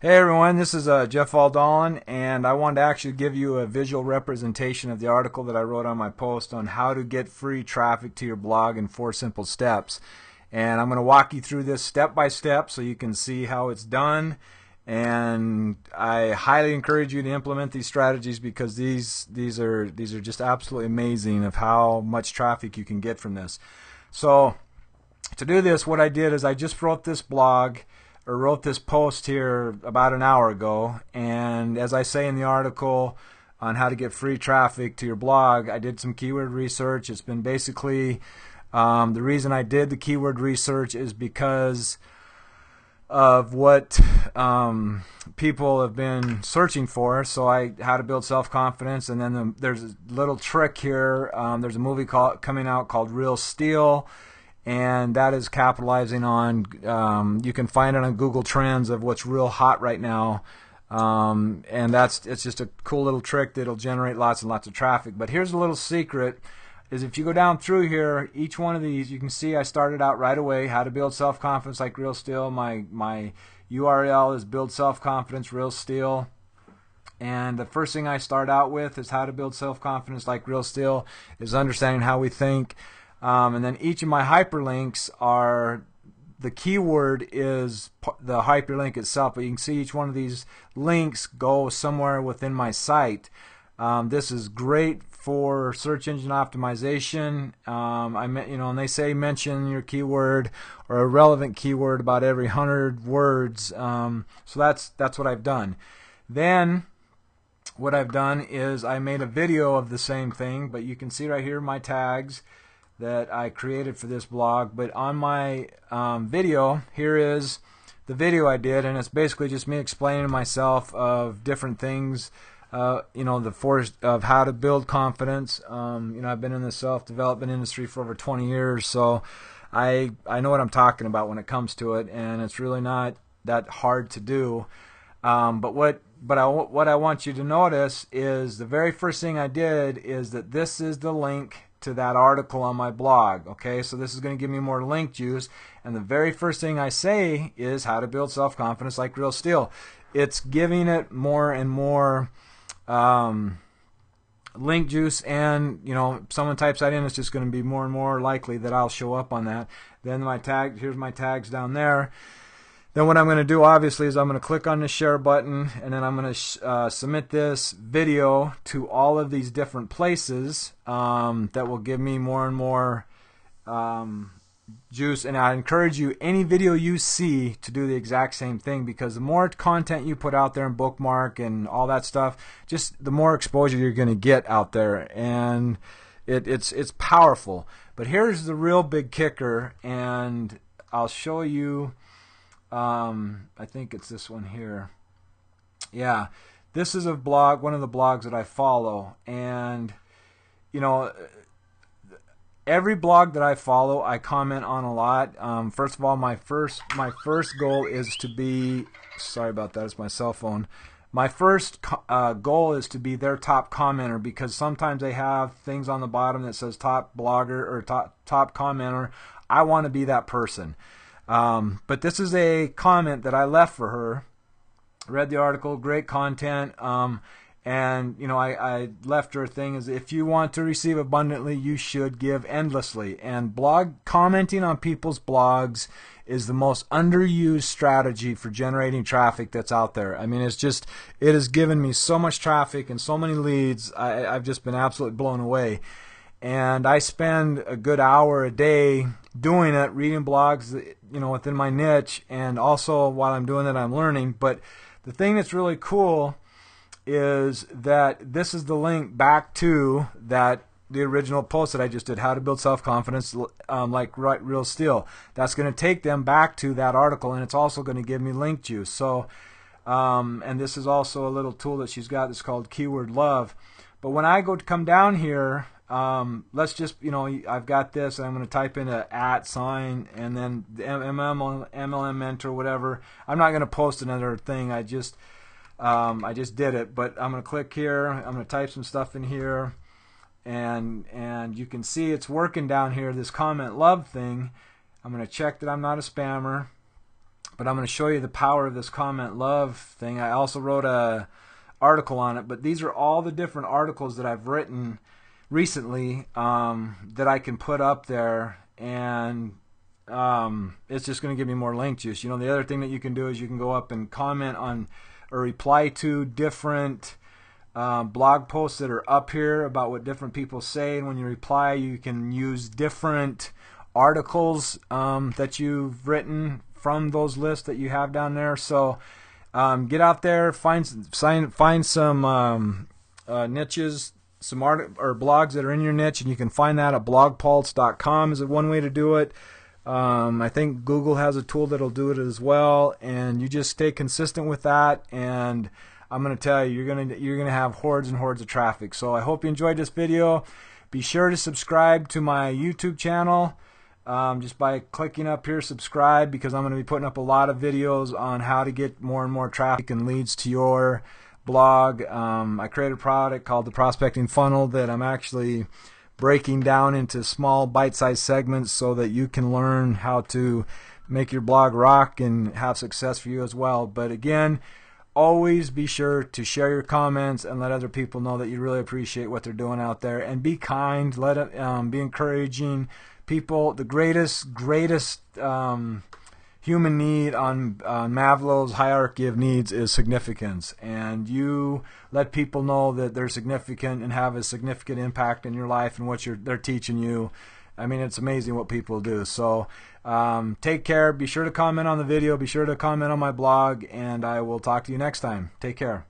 Hey everyone, this is Jeff Aldahlin, and I wanted to actually give you a visual representation of the article that I wrote on my post on how to get free traffic to your blog in 4 simple steps. And I'm going to walk you through this step by step so you can see how it's done. And I highly encourage you to implement these strategies because these are just absolutely amazing of how much traffic you can get from this. So to do this, what I did is I just wrote this blog or wrote this post here about an hour ago, and as I say in the article on how to get free traffic to your blog, I did some keyword research. It's been basically the reason I did the keyword research is because of what people have been searching for. So how to build self-confidence, and then there's a little trick here. There's a movie coming out called Real Steel, and that is capitalizing on, you can find it on Google Trends of what's real hot right now, and it's just a cool little trick that'll generate lots and lots of traffic. But here's a little secret, is if you go down through here, each one of these, you can see I started out right away, how to build self-confidence like Real Steel. My URL is build self-confidence Real Steel. And the first thing I start out with is how to build self-confidence like Real Steel, is understanding how we think. And then each of my hyperlinks are, the keyword is the hyperlink itself, but you can see each one of these links go somewhere within my site. This is great for search engine optimization. And they say mention your keyword or a relevant keyword about every 100 words. So that's what I've done. Then what I've done is I made a video of the same thing, but you can see right here my tags that I created for this blog. But on my video, here is the video I did, and it's basically just me explaining to myself of different things, the force of how to build confidence. I've been in the self-development industry for over 20 years, so I know what I'm talking about when it comes to it, and it's really not that hard to do. But what I want you to notice is the very first thing I did is that this is the link to that article on my blog. Okay, so this is going to give me more link juice, and the very first thing I say is how to build self-confidence like Real Steel. It's giving it more and more link juice, and if someone types that in, it's just going to be more and more likely that I'll show up on that. Then here's my tags down there. Then what I'm going to do, obviously, is I'm going to click on the share button, and then I'm going to submit this video to all of these different places that will give me more and more juice. And I encourage you, any video you see, to do the exact same thing, because the more content you put out there and bookmark and all that stuff, just the more exposure you're going to get out there, and it's powerful. But here's the real big kicker, and I'll show you. I think it's this one here. Yeah, this is one of the blogs that I follow, and every blog that I follow, I comment on a lot. First of all, my first goal is to be, sorry about that, it's my cell phone. My first goal is to be their top commenter, because sometimes they have things on the bottom that says top blogger or top commenter. I want to be that person. But this is a comment that I left for her. Read the article, great content, and I left her a thing is, if you want to receive abundantly, you should give endlessly. And commenting on people's blogs is the most underused strategy for generating traffic that's out there. I mean, it has given me so much traffic and so many leads. I've just been absolutely blown away. And I spend a good hour a day doing it, reading blogs, within my niche, and also while I'm doing it, I'm learning. But the thing that's really cool is that this is the link back to the original post that I just did, how to build self-confidence like Real Steel. That's going to take them back to that article, and it's also going to give me link juice. So, and this is also a little tool that she's got that's called Keyword Love. But when I go to come down here, let's just, I've got this, and I'm going to type in a @ sign and then the MLM Mentor, whatever. I'm not going to post another thing. I just did it, but I'm going to click here. I'm going to type some stuff in here, and you can see it's working down here, this comment love thing. I'm going to check that I'm not a spammer. but I'm going to show you the power of this comment love thing. I also wrote a article on it, but these are all the different articles that I've written recently that I can put up there, and it's just going to give me more link juice. You know, the other thing that you can do is you can go up and comment on or reply to different blog posts that are up here about what different people say, and when you reply you can use different articles that you've written from those lists that you have down there. So get out there, find some niches, some or blogs that are in your niche, and you can find that at blogpulse.com is one way to do it. I think Google has a tool that'll do it as well, and you just stay consistent with that, and I'm going to tell you, you're gonna have hordes and hordes of traffic. So I hope you enjoyed this video. Be sure to subscribe to my YouTube channel just by clicking up here, subscribe, because I'm going to be putting up a lot of videos on how to get more and more traffic and leads to your blog. I created a product called the Prospecting Funnel that I'm actually breaking down into small bite-sized segments so that you can learn how to make your blog rock and have success for you as well. But again, always be sure to share your comments and let other people know that you really appreciate what they're doing out there, and be kind, let it be encouraging. People, the greatest human need on Maslow's hierarchy of needs is significance, and you let people know that they're significant and have a significant impact in your life and what they're teaching you. I mean, it's amazing what people do. So take care. Be sure to comment on the video. Be sure to comment on my blog, and I will talk to you next time. Take care.